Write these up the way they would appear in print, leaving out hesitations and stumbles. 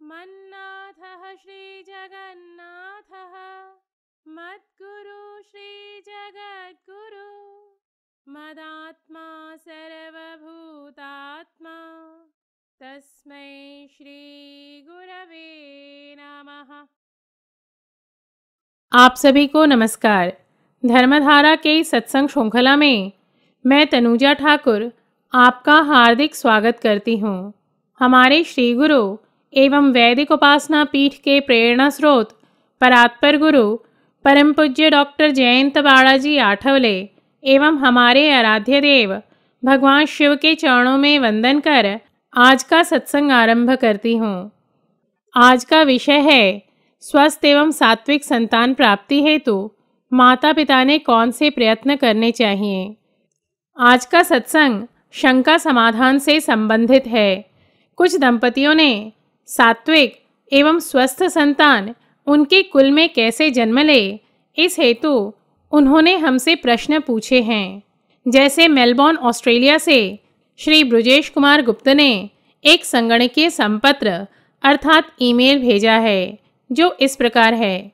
मन्नाथः श्रीजगन्नाथः मद्गुरु श्रीजगद्गुरु मदात्मा सर्वभूतात्मा तस्मै श्रीगुरवे नमः। आप सभी को नमस्कार। धर्मधारा के सत्संग श्रृंखला में मैं तनुजा ठाकुर आपका हार्दिक स्वागत करती हूँ। हमारे श्री गुरु एवं वैदिक उपासना पीठ के प्रेरणा स्रोत परात्पर गुरु परम पूज्य डॉक्टर जयंत बालाजी आठवले एवं हमारे आराध्य देव भगवान शिव के चरणों में वंदन कर आज का सत्संग आरंभ करती हूँ। आज का विषय है स्वस्थ एवं सात्विक संतान प्राप्ति हेतु माता पिता ने कौन से प्रयत्न करने चाहिए। आज का सत्संग शंका समाधान से संबंधित है। कुछ दंपतियों ने सात्विक एवं स्वस्थ संतान उनके कुल में कैसे जन्म ले, इस हेतु उन्होंने हमसे प्रश्न पूछे हैं। जैसे मेलबोर्न ऑस्ट्रेलिया से श्री ब्रजेश कुमार गुप्त ने एक संगणकीय संपत्र अर्थात ईमेल भेजा है जो इस प्रकार है।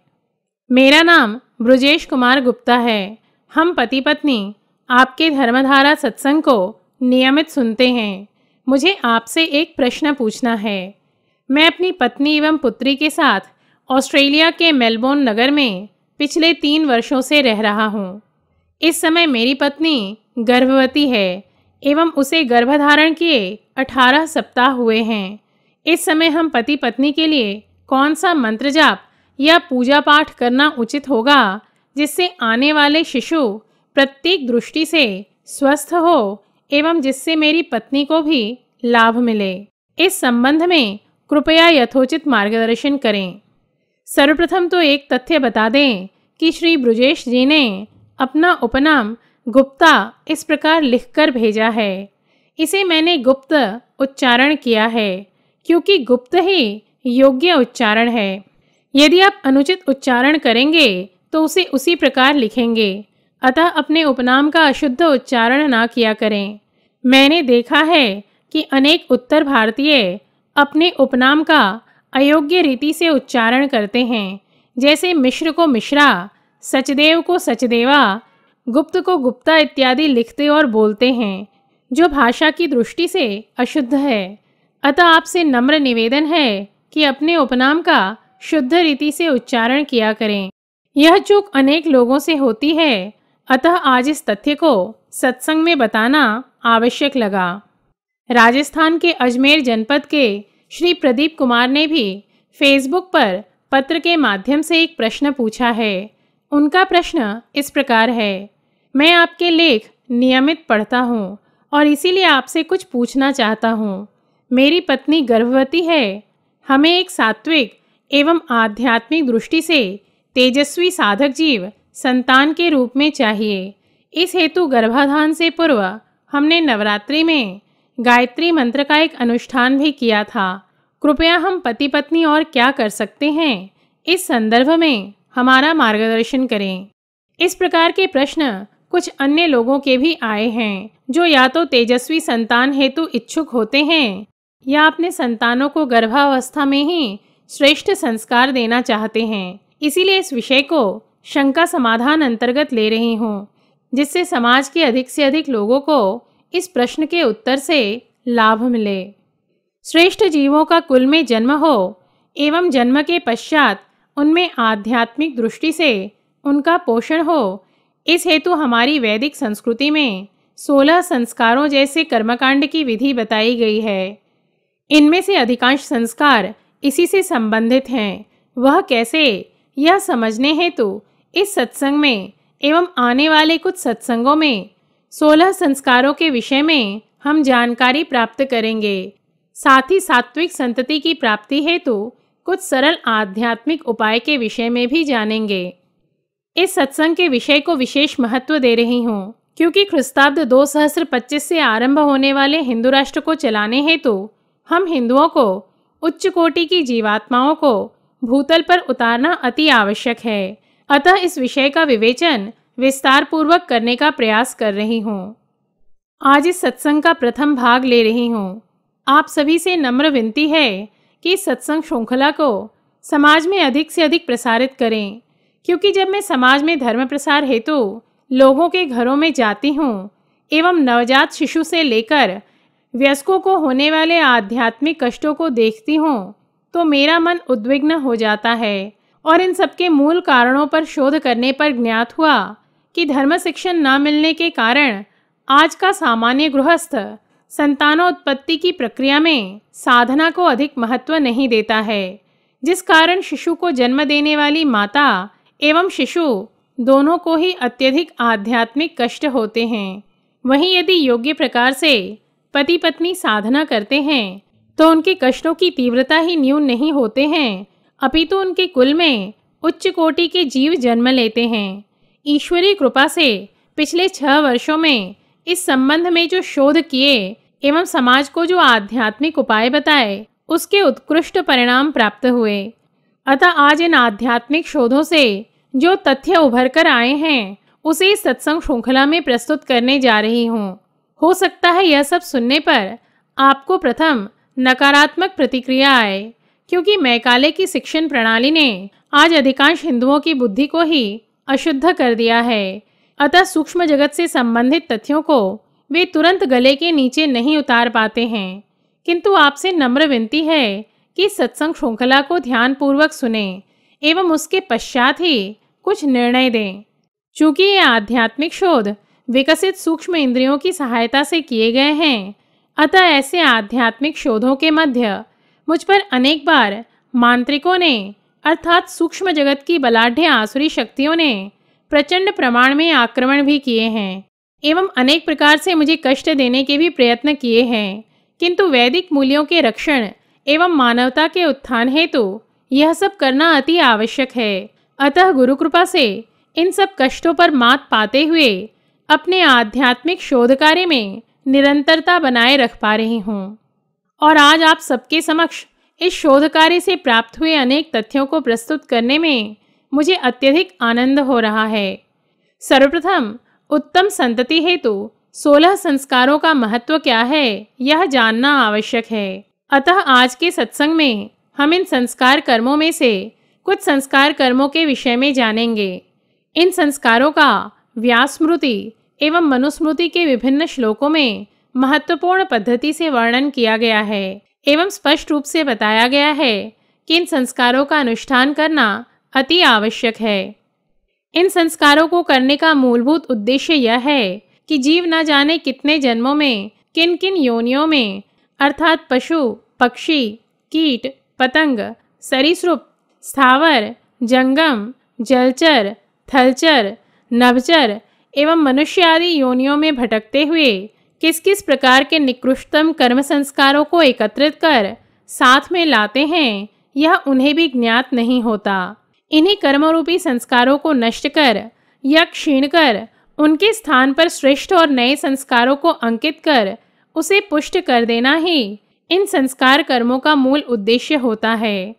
मेरा नाम ब्रजेश कुमार गुप्ता है। हम पति पत्नी आपके धर्मधारा सत्संग को नियमित सुनते हैं। मुझे आपसे एक प्रश्न पूछना है। मैं अपनी पत्नी एवं पुत्री के साथ ऑस्ट्रेलिया के मेलबोर्न नगर में पिछले 3 वर्षों से रह रहा हूँ। इस समय मेरी पत्नी गर्भवती है एवं उसे गर्भधारण किए 18 सप्ताह हुए हैं। इस समय हम पति पत्नी के लिए कौन सा मंत्र जाप या पूजा पाठ करना उचित होगा जिससे आने वाले शिशु प्रत्येक दृष्टि से स्वस्थ हो एवं जिससे मेरी पत्नी को भी लाभ मिले। इस संबंध में कृपया यथोचित मार्गदर्शन करें। सर्वप्रथम तो एक तथ्य बता दें कि श्री ब्रजेश जी ने अपना उपनाम गुप्ता इस प्रकार लिखकर भेजा है। इसे मैंने गुप्त उच्चारण किया है क्योंकि गुप्त ही योग्य उच्चारण है। यदि आप अनुचित उच्चारण करेंगे तो उसे उसी प्रकार लिखेंगे। अतः अपने उपनाम का अशुद्ध उच्चारण ना किया करें। मैंने देखा है कि अनेक उत्तर भारतीय अपने उपनाम का अयोग्य रीति से उच्चारण करते हैं। जैसे मिश्र को मिश्रा, सचदेव को सचदेवा, गुप्त को गुप्ता इत्यादि लिखते और बोलते हैं, जो भाषा की दृष्टि से अशुद्ध है। अतः आपसे नम्र निवेदन है कि अपने उपनाम का शुद्ध रीति से उच्चारण किया करें। यह चूक अनेक लोगों से होती है। अतः आज इस तथ्य को सत्संग में बताना आवश्यक लगा। राजस्थान के अजमेर जनपद के श्री प्रदीप कुमार ने भी फेसबुक पर पत्र के माध्यम से एक प्रश्न पूछा है। उनका प्रश्न इस प्रकार है। मैं आपके लेख नियमित पढ़ता हूँ और इसीलिए आपसे कुछ पूछना चाहता हूँ। मेरी पत्नी गर्भवती है। हमें एक सात्विक एवं आध्यात्मिक दृष्टि से तेजस्वी साधक जीव संतान के रूप में चाहिए। इस हेतु गर्भाधान से पूर्व हमने नवरात्रि में गायत्री मंत्र का एक अनुष्ठान भी किया था। कृपया हम पति पत्नी और क्या कर सकते हैं, इस संदर्भ में हमारा मार्गदर्शन करें। इस प्रकार के प्रश्न कुछ अन्य लोगों के भी आए हैं जो या तो तेजस्वी संतान हेतु इच्छुक होते हैं या अपने संतानों को गर्भावस्था में ही श्रेष्ठ संस्कार देना चाहते हैं। इसीलिए इस विषय को शंका समाधान अंतर्गत ले रही हूँ, जिससे समाज के अधिक से अधिक लोगों को इस प्रश्न के उत्तर से लाभ मिले। श्रेष्ठ जीवों का कुल में जन्म हो एवं जन्म के पश्चात उनमें आध्यात्मिक दृष्टि से उनका पोषण हो, इस हेतु हमारी वैदिक संस्कृति में 16 संस्कारों जैसे कर्मकांड की विधि बताई गई है। इनमें से अधिकांश संस्कार इसी से संबंधित हैं। वह कैसे, यह समझने हेतु इस सत्संग में एवं आने वाले कुछ सत्संगों में 16 संस्कारों के विषय में हम जानकारी प्राप्त करेंगे। साथ ही सात्विक संतति की प्राप्ति हेतु कुछ सरल आध्यात्मिक उपाय के विषय में भी जानेंगे। इस सत्संग के विषय को विशेष महत्व दे रही हूँ क्योंकि ख्रिस्ताब्द 2025 से आरंभ होने वाले हिंदू राष्ट्र को चलाने हेतु हम हिंदुओं को उच्च कोटि की जीवात्माओं को भूतल पर उतारना अति आवश्यक है। अतः इस विषय का विवेचन विस्तार पूर्वक करने का प्रयास कर रही हूँ। आज इस सत्संग का प्रथम भाग ले रही हूँ। आप सभी से नम्र विनती है कि इस सत्संग श्रृंखला को समाज में अधिक से अधिक प्रसारित करें, क्योंकि जब मैं समाज में धर्म प्रसार हेतु लोगों के घरों में जाती हूँ एवं नवजात शिशु से लेकर वयस्कों को होने वाले आध्यात्मिक कष्टों को देखती हूँ, तो मेरा मन उद्विग्न हो जाता है और इन सबके मूल कारणों पर शोध करने पर ज्ञात हुआ कि धर्म शिक्षण न मिलने के कारण आज का सामान्य गृहस्थ संतानोत्पत्ति की प्रक्रिया में साधना को अधिक महत्व नहीं देता है, जिस कारण शिशु को जन्म देने वाली माता एवं शिशु दोनों को ही अत्यधिक आध्यात्मिक कष्ट होते हैं। वहीं यदि योग्य प्रकार से पति पत्नी साधना करते हैं तो उनके कष्टों की तीव्रता ही न्यून नहीं होते हैं, अपितु उनके कुल में उच्च कोटि के जीव जन्म लेते हैं। ईश्वरीय कृपा से पिछले 6 वर्षों में इस संबंध में जो शोध किए एवं समाज को जो आध्यात्मिक उपाय बताए, उसके उत्कृष्ट परिणाम प्राप्त हुए। अतः आज इन आध्यात्मिक शोधों से जो तथ्य उभर कर आए हैं, उसे इस सत्संग श्रृंखला में प्रस्तुत करने जा रही हूँ। हो सकता है यह सब सुनने पर आपको प्रथम नकारात्मक प्रतिक्रिया आए, क्योंकि मैकाले की शिक्षण प्रणाली ने आज अधिकांश हिंदुओं की बुद्धि को ही अशुद्ध कर दिया है। अतः सूक्ष्म जगत से संबंधित तथ्यों को वे तुरंत गले के नीचे नहीं उतार पाते हैं, किंतु आपसे नम्र विनती है कि सत्संग श्रृंखला को ध्यानपूर्वक सुने एवं उसके पश्चात ही कुछ निर्णय दें। चूँकि ये आध्यात्मिक शोध विकसित सूक्ष्म इंद्रियों की सहायता से किए गए हैं, अतः ऐसे आध्यात्मिक शोधों के मध्य मुझ पर अनेक बार मांत्रिकों ने अर्थात सूक्ष्म जगत की बलाढ्य आसुरी शक्तियों ने प्रचंड प्रमाण में आक्रमण भी किए हैं एवं अनेक प्रकार से मुझे कष्ट देने के भी प्रयत्न किए हैं, किंतु वैदिक मूल्यों के रक्षण एवं मानवता के उत्थान हेतु यह सब करना अति आवश्यक है। अतः गुरु कृपा से इन सब कष्टों पर मात पाते हुए अपने आध्यात्मिक शोध कार्य में निरंतरता बनाए रख पा रही हूँ और आज आप सबके समक्ष इस शोध कार्य से प्राप्त हुए अनेक तथ्यों को प्रस्तुत करने में मुझे अत्यधिक आनंद हो रहा है। सर्वप्रथम उत्तम संतति हेतु 16 संस्कारों का महत्व क्या है, यह जानना आवश्यक है। अतः आज के सत्संग में हम इन संस्कार कर्मों में से कुछ संस्कार कर्मों के विषय में जानेंगे। इन संस्कारों का व्यास स्मृति एवं मनुस्मृति के विभिन्न श्लोकों में महत्वपूर्ण पद्धति से वर्णन किया गया है एवं स्पष्ट रूप से बताया गया है कि इन संस्कारों का अनुष्ठान करना अति आवश्यक है। इन संस्कारों को करने का मूलभूत उद्देश्य यह है कि जीव न जाने कितने जन्मों में किन किन योनियों में अर्थात पशु, पक्षी, कीट, पतंग, सरीसृप, स्थावर, जंगम, जलचर, थलचर, नभचर एवं मनुष्य आदि योनियों में भटकते हुए किस किस प्रकार के निकृष्टतम कर्म संस्कारों को एकत्रित कर साथ में लाते हैं, यह उन्हें भी ज्ञात नहीं होता। इन्हीं कर्मरूपी संस्कारों को नष्ट कर या क्षीण कर उनके स्थान पर श्रेष्ठ और नए संस्कारों को अंकित कर उसे पुष्ट कर देना ही इन संस्कार कर्मों का मूल उद्देश्य होता है।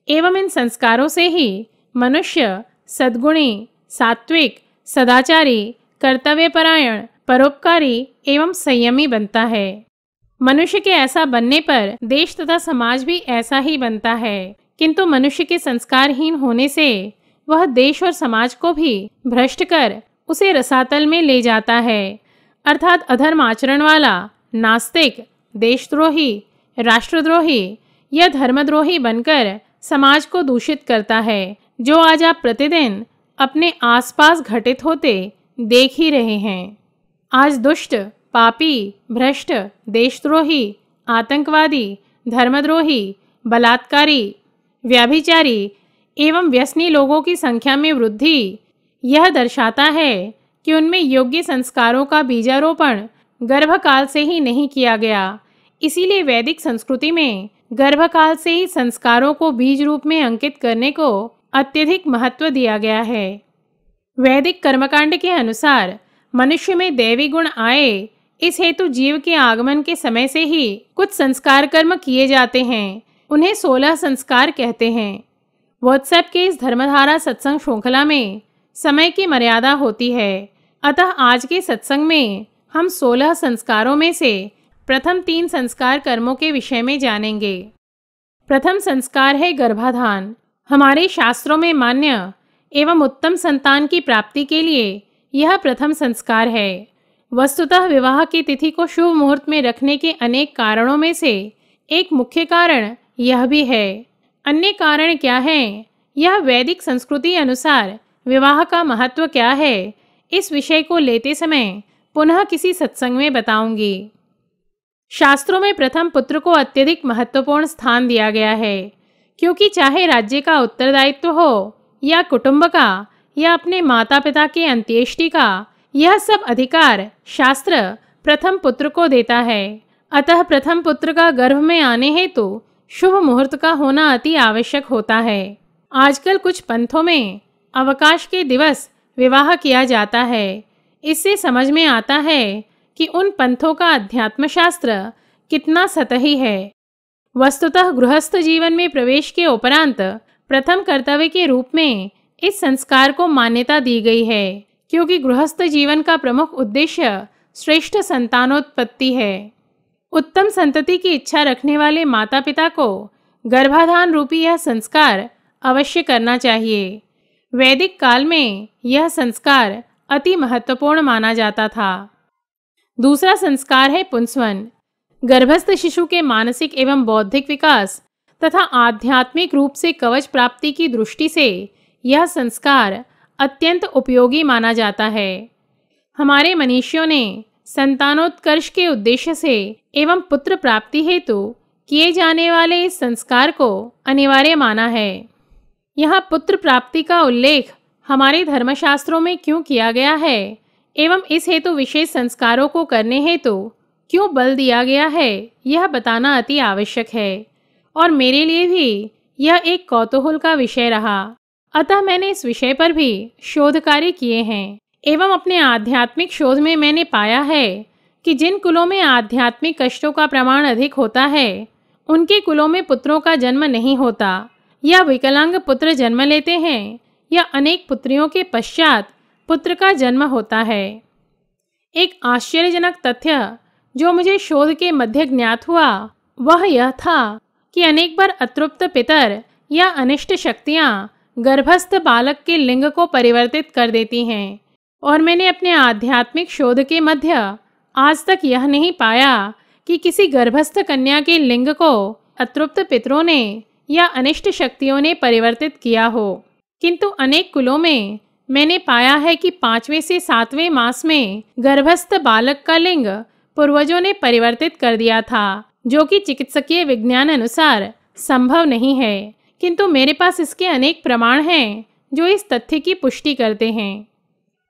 एवं इन संस्कारों से ही मनुष्य सद्गुणी, सात्विक, सदाचारी, कर्तव्यपरायण, परोपकारी एवं संयमी बनता है। मनुष्य के ऐसा बनने पर देश तथा समाज भी ऐसा ही बनता है, किंतु मनुष्य के संस्कारहीन होने से वह देश और समाज को भी भ्रष्ट कर उसे रसातल में ले जाता है, अर्थात अधर्म आचरण वाला, नास्तिक, देशद्रोही, राष्ट्रद्रोही या धर्मद्रोही बनकर समाज को दूषित करता है, जो आज आप प्रतिदिन अपने आसपास घटित होते देख ही रहे हैं। आज दुष्ट, पापी, भ्रष्ट, देशद्रोही, आतंकवादी, धर्मद्रोही, बलात्कारी, व्यभिचारी एवं व्यसनी लोगों की संख्या में वृद्धि यह दर्शाता है कि उनमें योग्य संस्कारों का बीजारोपण गर्भकाल से ही नहीं किया गया। इसीलिए वैदिक संस्कृति में गर्भकाल से ही संस्कारों को बीज रूप में अंकित करने को अत्यधिक महत्व दिया गया है। वैदिक कर्मकांड के अनुसार मनुष्य में दैवी गुण आए, इस हेतु जीव के आगमन के समय से ही कुछ संस्कार कर्म किए जाते हैं। उन्हें 16 संस्कार कहते हैं। व्हाट्सएप के इस धर्मधारा सत्संग श्रृंखला में समय की मर्यादा होती है, अतः आज के सत्संग में हम 16 संस्कारों में से प्रथम 3 संस्कार कर्मों के विषय में जानेंगे। प्रथम संस्कार है गर्भाधान। हमारे शास्त्रों में मान्य एवं उत्तम संतान की प्राप्ति के लिए यह प्रथम संस्कार है। वस्तुतः विवाह की तिथि को शुभ मुहूर्त में रखने के अनेक कारणों में से एक मुख्य कारण यह भी है। अन्य कारण क्या हैं? यह वैदिक संस्कृति अनुसार विवाह का महत्व क्या है, इस विषय को लेते समय पुनः किसी सत्संग में बताऊंगी। शास्त्रों में प्रथम पुत्र को अत्यधिक महत्वपूर्ण स्थान दिया गया है, क्योंकि चाहे राज्य का उत्तरदायित्व हो या कुटुंब का या अपने माता पिता के अंत्येष्टि का, यह सब अधिकार शास्त्र प्रथम पुत्र को देता है। अतः प्रथम पुत्र का गर्भ में आने हेतु शुभ मुहूर्त का होना अति आवश्यक होता है। आजकल कुछ पंथों में अवकाश के दिवस विवाह किया जाता है। इससे समझ में आता है कि उन पंथों का अध्यात्म शास्त्र कितना सतही है। वस्तुतः गृहस्थ जीवन में प्रवेश के उपरांत प्रथम कर्तव्य के रूप में इस संस्कार को मान्यता दी गई है, क्योंकि गृहस्थ जीवन का प्रमुख उद्देश्य श्रेष्ठ संतानोत्पत्ति है। उत्तम संतति की इच्छा रखने वाले माता पिता को गर्भाधान रूपी यह संस्कार अवश्य करना चाहिए। वैदिक काल में यह संस्कार अति महत्वपूर्ण माना जाता था। दूसरा संस्कार है पुंसवन। गर्भस्थ शिशु के मानसिक एवं बौद्धिक विकास तथा आध्यात्मिक रूप से कवच प्राप्ति की दृष्टि से यह संस्कार अत्यंत उपयोगी माना जाता है। हमारे मनीषियों ने संतानोत्कर्ष के उद्देश्य से एवं पुत्र प्राप्ति हेतु किए जाने वाले इस संस्कार को अनिवार्य माना है। यहाँ पुत्र प्राप्ति का उल्लेख हमारे धर्मशास्त्रों में क्यों किया गया है एवं इस हेतु विशेष संस्कारों को करने हेतु क्यों बल दिया गया है, यह बताना अति आवश्यक है और मेरे लिए भी यह एक कौतूहल का विषय रहा। अतः मैंने इस विषय पर भी शोध कार्य किए हैं एवं अपने आध्यात्मिक शोध में मैंने पाया है कि जिन कुलों में आध्यात्मिक कष्टों का प्रमाण अधिक होता है उनके कुलों में पुत्रों का जन्म नहीं होता, या विकलांग पुत्र जन्म लेते हैं, या अनेक पुत्रियों के पश्चात पुत्र का जन्म होता है। एक आश्चर्यजनक तथ्य जो मुझे शोध के मध्य ज्ञात हुआ वह यह था कि अनेक बार अतृप्त पितर या अनिष्ट शक्तियां गर्भस्थ बालक के लिंग को परिवर्तित कर देती हैं, और मैंने अपने आध्यात्मिक शोध के मध्य आज तक यह नहीं पाया कि किसी गर्भस्थ कन्या के लिंग को अतृप्त पितरों ने या अनिष्ट शक्तियों ने परिवर्तित किया हो। किंतु अनेक कुलों में मैंने पाया है कि 5वें से 7वें मास में गर्भस्थ बालक का लिंग पूर्वजों ने परिवर्तित कर दिया था, जो कि चिकित्सकीय विज्ञान अनुसार संभव नहीं है। किंतु मेरे पास इसके अनेक प्रमाण हैं जो इस तथ्य की पुष्टि करते हैं।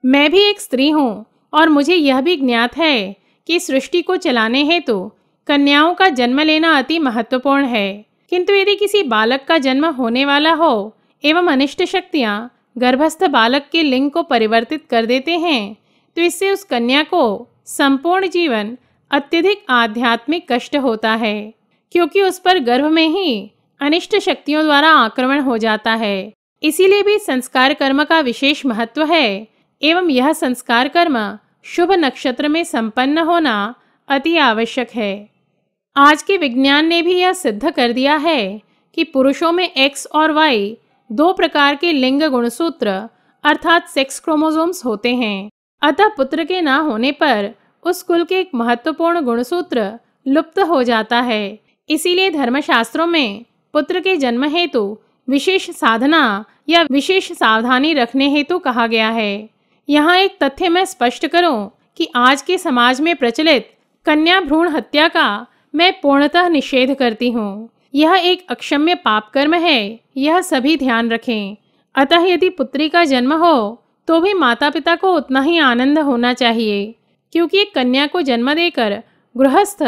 मैं भी एक स्त्री हूँ और मुझे यह भी ज्ञात है कि सृष्टि को चलाने हेतु कन्याओं का जन्म लेना अति महत्वपूर्ण है। किंतु यदि किसी बालक का जन्म होने वाला हो एवं अनिष्ट शक्तियाँ गर्भस्थ बालक के लिंग को परिवर्तित कर देते हैं तो इससे उस कन्या को संपूर्ण जीवन अत्यधिक आध्यात्मिक कष्ट होता है, क्योंकि उस पर गर्भ में ही अनिष्ट शक्तियों द्वारा आक्रमण हो जाता है। इसीलिए भी संस्कार कर्म का विशेष महत्व है एवं यह संस्कार कर्म शुभ नक्षत्र में संपन्न होना अति आवश्यक है। आज के विज्ञान ने भी यह सिद्ध कर दिया है कि पुरुषों में X और Y 2 प्रकार के लिंग गुणसूत्र अर्थात सेक्स क्रोमोसोम्स होते हैं। अतः पुत्र के ना होने पर उस कुल के एक महत्वपूर्ण गुणसूत्र लुप्त हो जाता है। इसीलिए धर्मशास्त्रों में पुत्र के जन्म हेतु विशेष साधना या विशेष सावधानी रखने हेतु कहा गया है। यहाँ एक तथ्य मैं स्पष्ट करूं कि आज के समाज में प्रचलित कन्या भ्रूण हत्या का मैं पूर्णतः निषेध करती हूँ। यह एक अक्षम्य पाप कर्म है, यह सभी ध्यान रखें। अतः यदि पुत्री का जन्म हो तो भी माता पिता को उतना ही आनंद होना चाहिए, क्योंकि एक कन्या को जन्म देकर गृहस्थ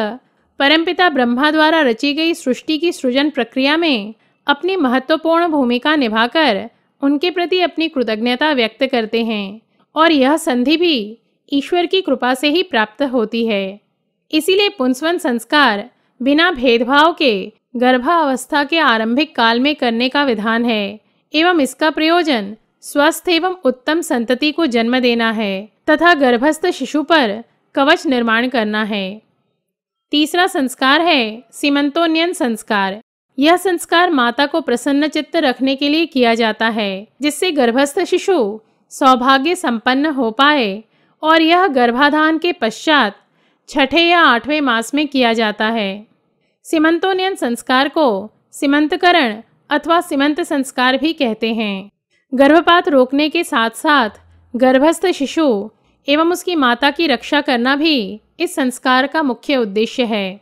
परमपिता ब्रह्मा द्वारा रची गई सृष्टि की सृजन प्रक्रिया में अपनी महत्वपूर्ण भूमिका निभाकर उनके प्रति अपनी कृतज्ञता व्यक्त करते हैं, और यह संधि भी ईश्वर की कृपा से ही प्राप्त होती है। इसीलिए पुंसवन संस्कार बिना भेदभाव के गर्भावस्था के आरंभिक काल में करने का विधान है एवं इसका प्रयोजन स्वस्थ एवं उत्तम संतति को जन्म देना है तथा गर्भस्थ शिशु पर कवच निर्माण करना है। तीसरा संस्कार है सीमंतोन्नयन संस्कार। यह संस्कार माता को प्रसन्न चित्त रखने के लिए किया जाता है, जिससे गर्भस्थ शिशु सौभाग्य संपन्न हो पाए, और यह गर्भाधान के पश्चात छठे या 8वें मास में किया जाता है। सीमंतोन्नयन संस्कार को सीमंतकरण अथवा सीमंत संस्कार भी कहते हैं। गर्भपात रोकने के साथ साथ गर्भस्थ शिशु एवं उसकी माता की रक्षा करना भी इस संस्कार का मुख्य उद्देश्य है।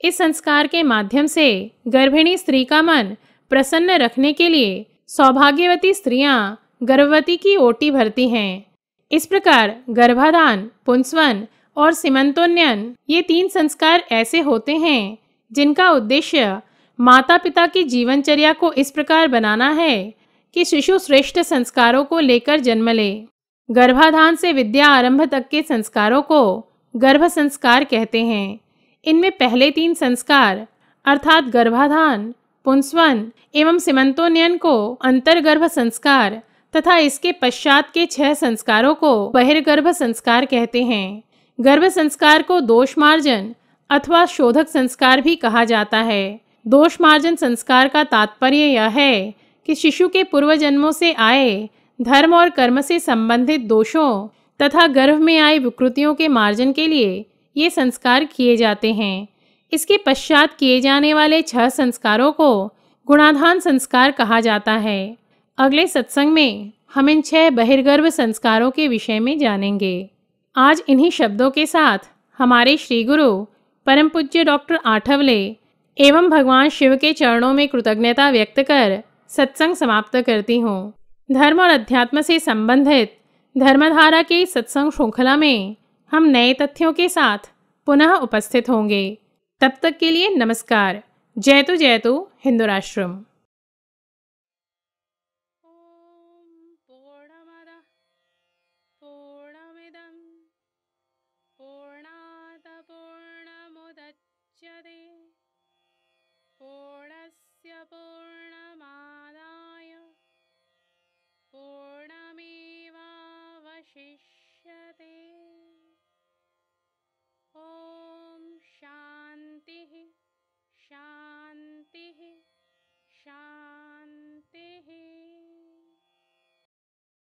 इस संस्कार के माध्यम से गर्भिणी स्त्री का मन प्रसन्न रखने के लिए सौभाग्यवती स्त्रियां गर्भवती की ओटी भरती हैं। इस प्रकार गर्भाधान, पुंसवन और सीमंतोन्नयन ये 3 संस्कार ऐसे होते हैं जिनका उद्देश्य माता पिता की जीवनचर्या को इस प्रकार बनाना है कि शिशु श्रेष्ठ संस्कारों को लेकर जन्म ले। गर्भाधान से विद्या आरंभ तक के संस्कारों को गर्भ संस्कार कहते हैं। इनमें पहले 3 संस्कार अर्थात गर्भाधान, पुंसवन एवं सीमंतोन्नयन को अंतर्गर्भ संस्कार तथा इसके पश्चात के 6 संस्कारों को बहिर्गर्भ संस्कार कहते हैं। गर्भ संस्कार को दोषमार्जन अथवा शोधक संस्कार भी कहा जाता है। दोषमार्जन संस्कार का तात्पर्य यह है कि शिशु के पूर्व जन्मों से आए धर्म और कर्म से संबंधित दोषों तथा गर्भ में आई विकृतियों के मार्जन के लिए ये संस्कार किए जाते हैं। इसके पश्चात किए जाने वाले 6 संस्कारों को गुणाधान संस्कार कहा जाता है। अगले सत्संग में हम इन 6 बहिर्गर्भ संस्कारों के विषय में जानेंगे। आज इन्हीं शब्दों के साथ हमारे श्री गुरु परम पूज्य डॉक्टर आठवले एवं भगवान शिव के चरणों में कृतज्ञता व्यक्त कर सत्संग समाप्त करती हूँ। धर्म और अध्यात्म से संबंधित धर्मधारा के सत्संग श्रृंखला में हम नए तथ्यों के साथ पुनः उपस्थित होंगे। तब तक के लिए नमस्कार। जय तु हिंदू राष्ट्रम।